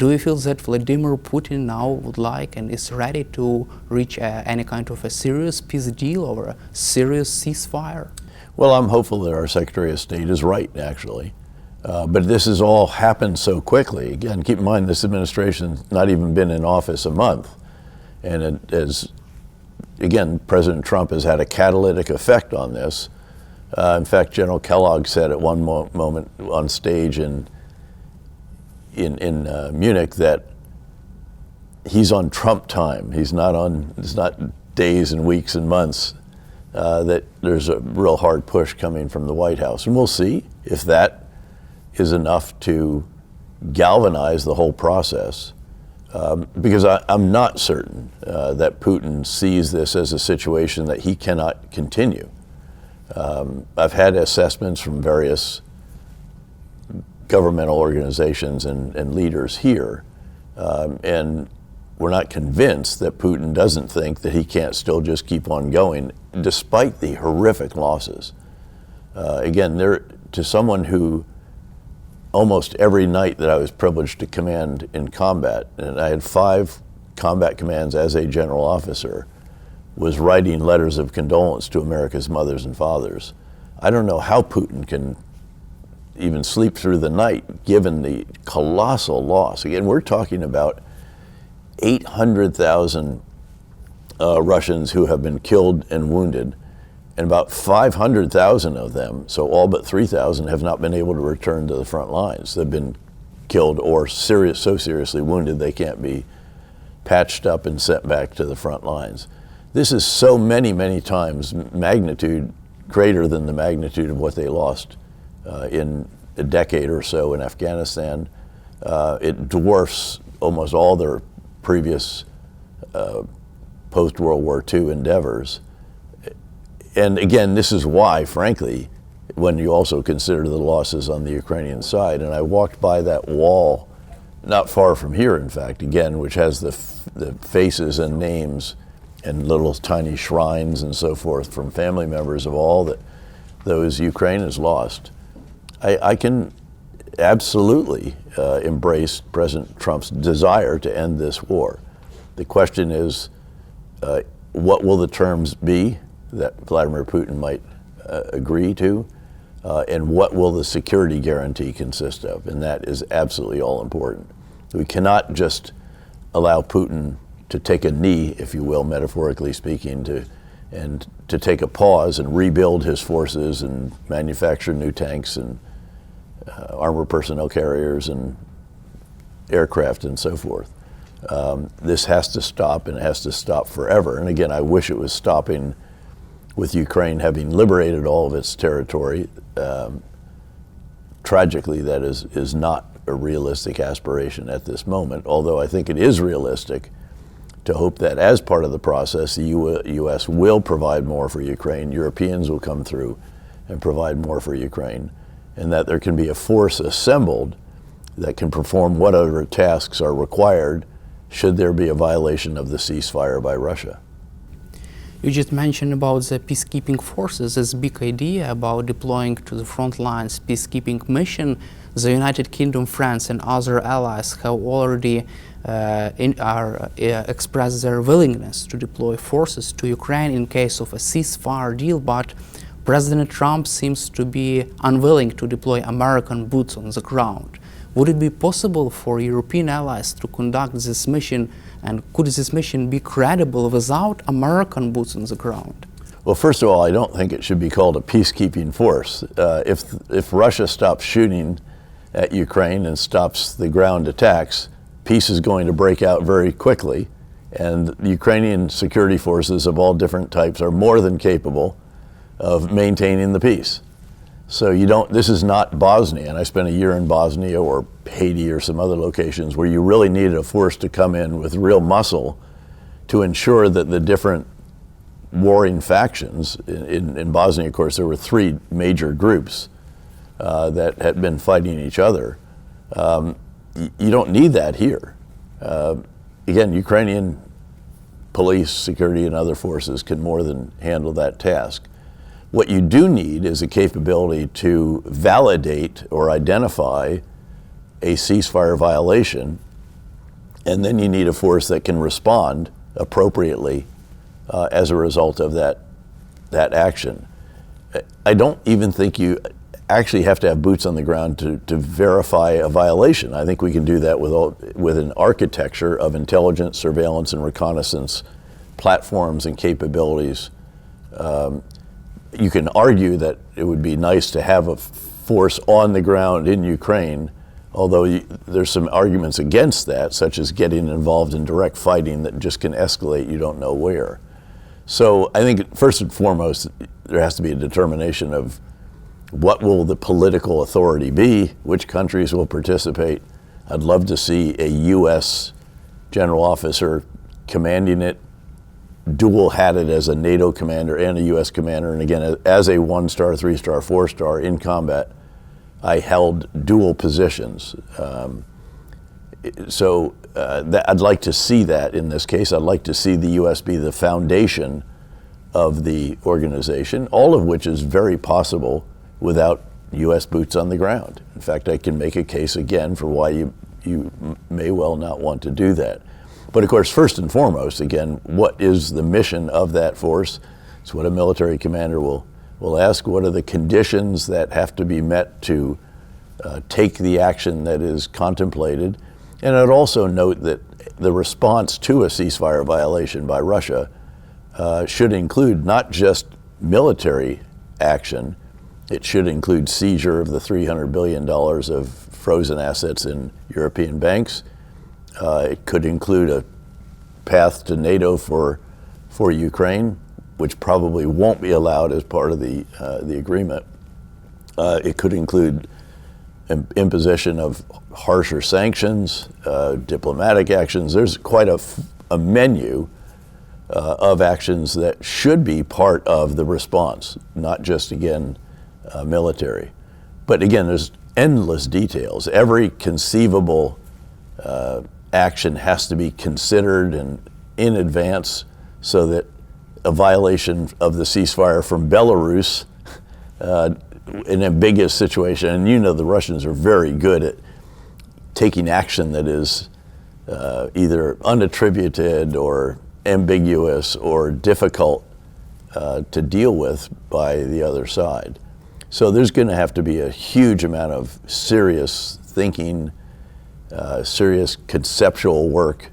Do you feel that Vladimir Putin now would like and is ready to reach any kind of a serious peace deal or a serious ceasefire? Well, I'm hopeful that our Secretary of State is right, actually. But this has all happened so quickly. Again, keep in mind this administration's not even been in office a month. And it has, again, President Trump has had a catalytic effect on this. In fact, General Kellogg said at one moment on stage in Munich that he's on Trump time. It's not days and weeks and months, that there's a real hard push coming from the White House. And we'll see if that is enough to galvanize the whole process. Because I'm not certain that Putin sees this as a situation that he cannot continue. I've had assessments from various governmental organizations and leaders here, and we're not convinced that Putin doesn't think that he can't still just keep on going, despite the horrific losses. Again, to someone who almost every night that I was privileged to command in combat, and I had 5 combat commands as a general officer, was writing letters of condolence to America's mothers and fathers. I don't know how Putin can even sleep through the night, given the colossal loss. Again, we're talking about 800,000 Russians who have been killed and wounded, and about 500,000 of them, so all but 3,000, have not been able to return to the front lines. They've been killed or so seriously wounded they can't be patched up and sent back to the front lines. This is so many, many times magnitude greater than the magnitude of what they lost in a decade or so in Afghanistan. It dwarfs almost all their previous post-World War II endeavors. And again, this is why, frankly, when you also consider the losses on the Ukrainian side, and I walked by that wall, not far from here, in fact, again, which has the faces and names and little tiny shrines and so forth from family members of all that those Ukraine has lost. I can absolutely embrace President Trump's desire to end this war. The question is, what will the terms be that Vladimir Putin might agree to, and what will the security guarantee consist of? And that is absolutely all important. We cannot just allow Putin to take a knee, if you will, metaphorically speaking, to take a pause and rebuild his forces and manufacture new tanks and armored personnel carriers and aircraft and so forth. This has to stop, and it has to stop forever. And again, I wish it was stopping with Ukraine having liberated all of its territory. Tragically, that is not a realistic aspiration at this moment, although I think it is realistic to hope that as part of the process, the U.S. will provide more for Ukraine, Europeans will come through and provide more for Ukraine, and that there can be a force assembled that can perform whatever tasks are required should there be a violation of the ceasefire by Russia. You just mentioned about the peacekeeping forces, this big idea about deploying to the front lines peacekeeping mission. The United Kingdom, France, and other allies have already expressed their willingness to deploy forces to Ukraine in case of a ceasefire deal, but President Trump seems to be unwilling to deploy American boots on the ground. Would it be possible for European allies to conduct this mission, and could this mission be credible without American boots on the ground? Well, first of all, I don't think it should be called a peacekeeping force. If Russia stops shooting at Ukraine and stops the ground attacks, peace is going to break out very quickly, and the Ukrainian security forces of all different types are more than capable of maintaining the peace. So this is not Bosnia, and I spent a year in Bosnia or Haiti or some other locations where you really needed a force to come in with real muscle to ensure that the different warring factions, in Bosnia, of course, there were 3 major groups that had been fighting each other. You don't need that here. Again, Ukrainian police, security, and other forces can more than handle that task. What you do need is a capability to validate or identify a ceasefire violation And then you need a force that can respond appropriately as a result of that action. I don't even think you actually have to have boots on the ground to verify a violation. I think we can do that with an architecture of intelligence, surveillance, and reconnaissance platforms and capabilities. You can argue that it would be nice to have a force on the ground in Ukraine, although there's some arguments against that, such as getting involved in direct fighting that just can escalate you don't know where. So I think first and foremost, there has to be a determination of what will the political authority be, which countries will participate. I'd love to see a U.S. general officer commanding it, dual-hatted as a NATO commander and a U.S. commander. And again, as a 1-star, 3-star, 4-star in combat, I held dual positions. I'd like to see that in this case. I'd like to see the U.S. be the foundation of the organization, all of which is very possible without U.S. boots on the ground. In fact, I can make a case again for why you may well not want to do that. But of course, first and foremost, again, what is the mission of that force? It's what a military commander will ask. What are the conditions that have to be met to take the action that is contemplated? And I'd also note that the response to a ceasefire violation by Russia should include not just military action. It should include seizure of the $300 billion of frozen assets in European banks. It could include a path to NATO for Ukraine, which probably won't be allowed as part of the agreement. It could include imposition of harsher sanctions, diplomatic actions. There's quite a menu of actions that should be part of the response, not just, again, military. But again, there's endless details. Every conceivable action has to be considered and in advance so that a violation of the ceasefire from Belarus, an ambiguous situation, and you know the Russians are very good at taking action that is either unattributed or ambiguous or difficult to deal with by the other side. So there's going to have to be a huge amount of serious thinking, serious conceptual work,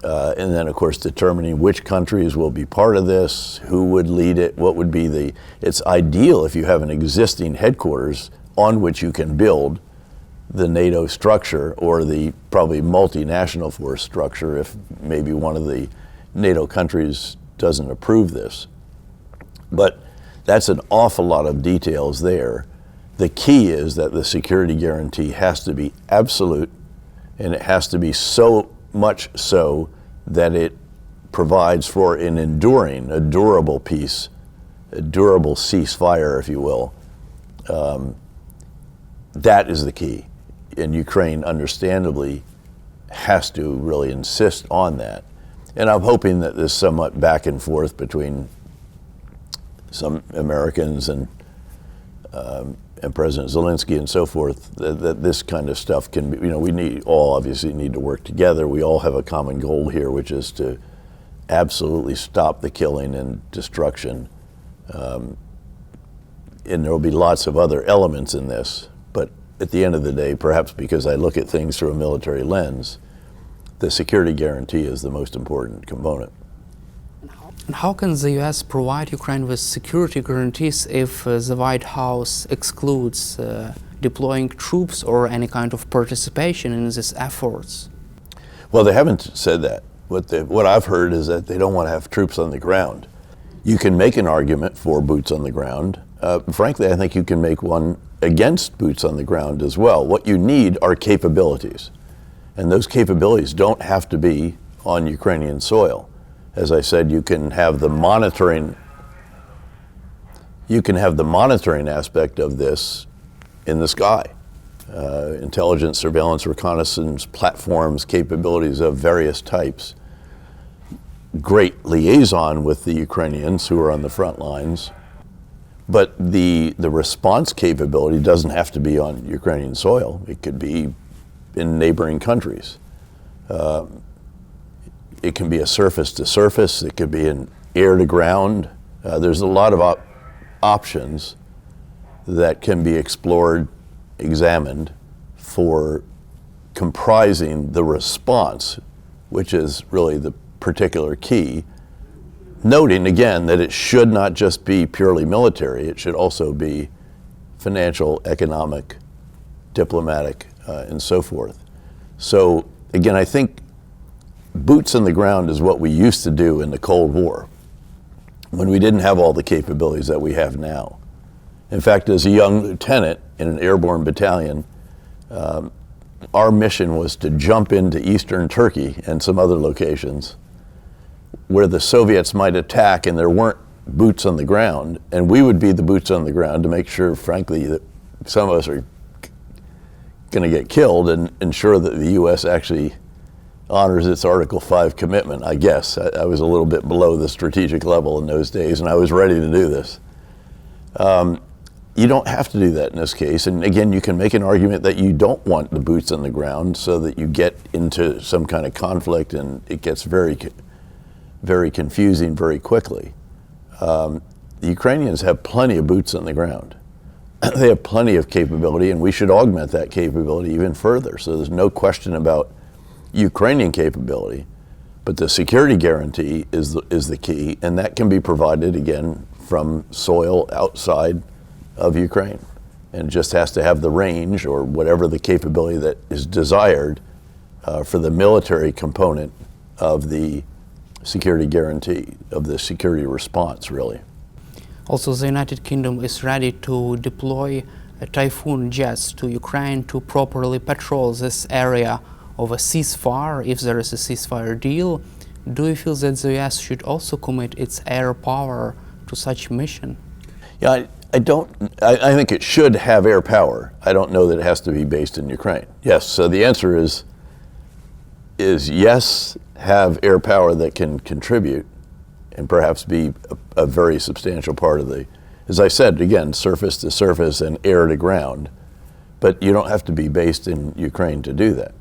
and then of course determining which countries will be part of this, who would lead it, what would be it's ideal if you have an existing headquarters on which you can build the NATO structure or the probably multinational force structure if maybe one of the NATO countries doesn't approve this. But that's an awful lot of details there. The key is that the security guarantee has to be absolute, and it has to be so much so that it provides for an enduring, a durable peace, a durable ceasefire, if you will. That is the key. And Ukraine, understandably, has to really insist on that. And I'm hoping that this somewhat back and forth between some Americans and President Zelensky and so forth, that this kind of stuff can be, we obviously need to work together. We all have a common goal here, which is to absolutely stop the killing and destruction. And there will be lots of other elements in this, but at the end of the day, perhaps because I look at things through a military lens, the security guarantee is the most important component. And how can the U.S. provide Ukraine with security guarantees if the White House excludes deploying troops or any kind of participation in these efforts? Well, they haven't said that. What I've heard is that they don't want to have troops on the ground. You can make an argument for boots on the ground. Frankly, I think you can make one against boots on the ground as well. What you need are capabilities. And those capabilities don't have to be on Ukrainian soil. As I said, you can have the monitoring aspect of this in the sky. Intelligence, surveillance, reconnaissance platforms, capabilities of various types. Great liaison with the Ukrainians who are on the front lines. But the response capability doesn't have to be on Ukrainian soil. It could be in neighboring countries. It can be a surface to surface. It could be an air to ground. There's a lot of options that can be explored, examined for comprising the response, which is really the particular key. Noting again that it should not just be purely military, it should also be financial, economic, diplomatic, and so forth. So again, I think boots on the ground is what we used to do in the Cold War, when we didn't have all the capabilities that we have now. In fact, as a young lieutenant in an airborne battalion, our mission was to jump into eastern Turkey and some other locations where the Soviets might attack and there weren't boots on the ground, and we would be the boots on the ground to make sure, frankly, that some of us are going to get killed and ensure that the U.S. actually honors its Article 5 commitment, I guess. I was a little bit below the strategic level in those days, and I was ready to do this. You don't have to do that in this case. And again, you can make an argument that you don't want the boots on the ground so that you get into some kind of conflict and it gets very, very confusing very quickly. The Ukrainians have plenty of boots on the ground. They have plenty of capability, and we should augment that capability even further. So there's no question about Ukrainian capability, but the security guarantee is the key, and that can be provided, again, from soil outside of Ukraine, and just has to have the range or whatever the capability that is desired for the military component of the security guarantee, of the security response, really. Also, the United Kingdom is ready to deploy Typhoon jets to Ukraine to properly patrol this area of a ceasefire, if there is a ceasefire deal. Do you feel that the US should also commit its air power to such mission? Yeah, I think it should have air power. I don't know that it has to be based in Ukraine. Yes, so the answer is yes, have air power that can contribute and perhaps be a very substantial part of the, as I said, again, surface to surface and air to ground, but you don't have to be based in Ukraine to do that.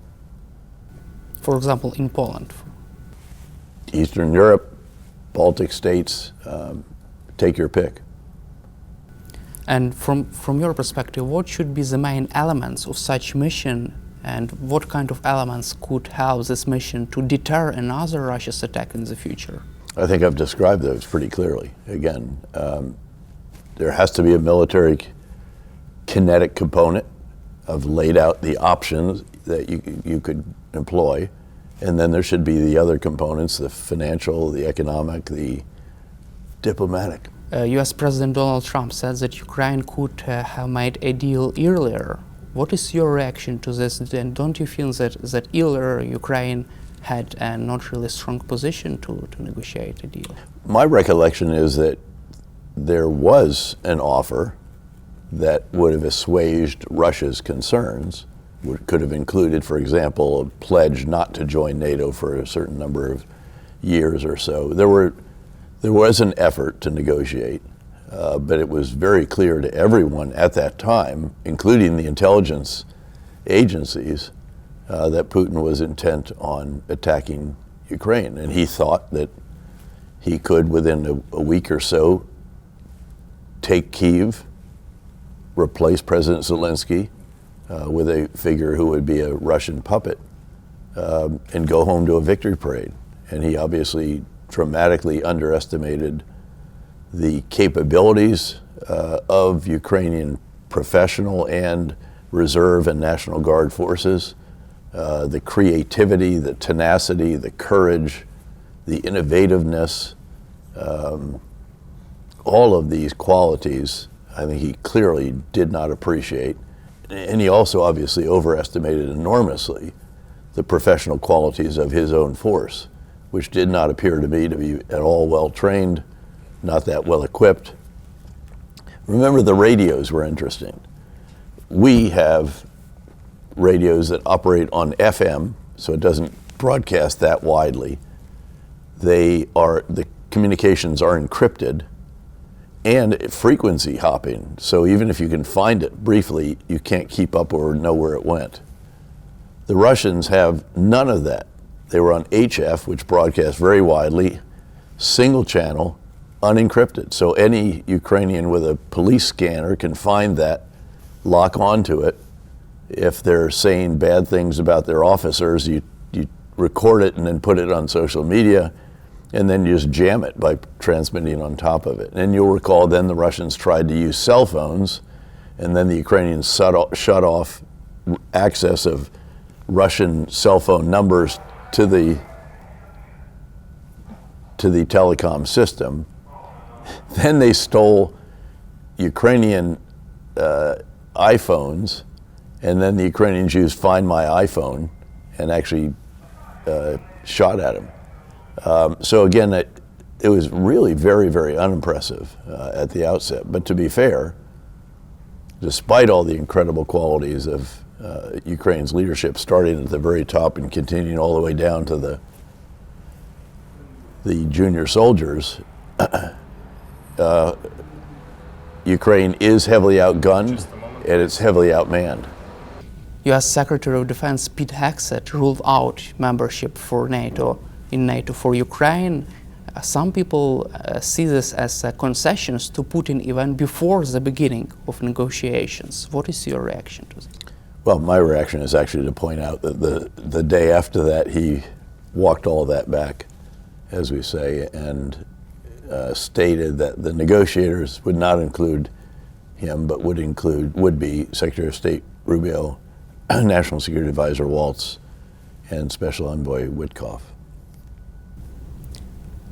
For example, in Poland? Eastern Europe, Baltic states, take your pick. And from your perspective, what should be the main elements of such mission, and what kind of elements could help this mission to deter another Russia's attack in the future? I think I've described those pretty clearly. Again, there has to be a military kinetic component of laid out the options that you could employ, and then there should be the other components, the financial, the economic, the diplomatic. US President Donald Trump said that Ukraine could have made a deal earlier. What is your reaction to this? And don't you feel that earlier Ukraine had a not really strong position to negotiate a deal? My recollection is that there was an offer that would have assuaged Russia's concerns, could have included, for example, a pledge not to join NATO for a certain number of years or so. There was an effort to negotiate, but it was very clear to everyone at that time, including the intelligence agencies, that Putin was intent on attacking Ukraine. And he thought that he could, within a week or so, take Kyiv, replace President Zelensky with a figure who would be a Russian puppet, and go home to a victory parade. And he obviously dramatically underestimated the capabilities of Ukrainian professional and reserve and National Guard forces, the creativity, the tenacity, the courage, the innovativeness, all of these qualities I think he clearly did not appreciate. And he also obviously overestimated enormously the professional qualities of his own force, which did not appear to me to be at all well trained, not that well equipped. Remember, the radios were interesting. We have radios that operate on FM, so it doesn't broadcast that widely. The communications are encrypted and frequency hopping, so even if you can find it briefly, you can't keep up or know where it went. The Russians have none of that. They were on HF, which broadcast very widely, single channel, unencrypted. So any Ukrainian with a police scanner can find that, lock onto it. If they're saying bad things about their officers, you record it and then put it on social media, and then you just jam it by transmitting on top of it. And you'll recall then the Russians tried to use cell phones, and then the Ukrainians shut off access of Russian cell phone numbers to the telecom system. Then they stole Ukrainian iPhones, and then the Ukrainians used Find My iPhone and actually shot at him. So again, it was really very, very unimpressive at the outset. But to be fair, despite all the incredible qualities of Ukraine's leadership, starting at the very top and continuing all the way down to the junior soldiers, Ukraine is heavily outgunned and it's heavily outmanned. U.S. Secretary of Defense Pete Hegseth ruled out membership for NATO for Ukraine. Some people see this as concessions to Putin even before the beginning of negotiations. What is your reaction to this? Well, my reaction is actually to point out that the day after that he walked all that back, as we say, and stated that the negotiators would not include him, but would be Secretary of State Rubio, National Security Advisor Waltz, and Special Envoy Witkoff.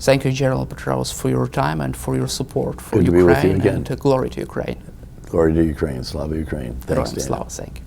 Thank you, General Petraeus, for your time and for your support for Good to be with you Ukraine, again. and glory to Ukraine. Glory to Ukraine, Slava Ukraine. Thanks, Dan. Slava, thank you.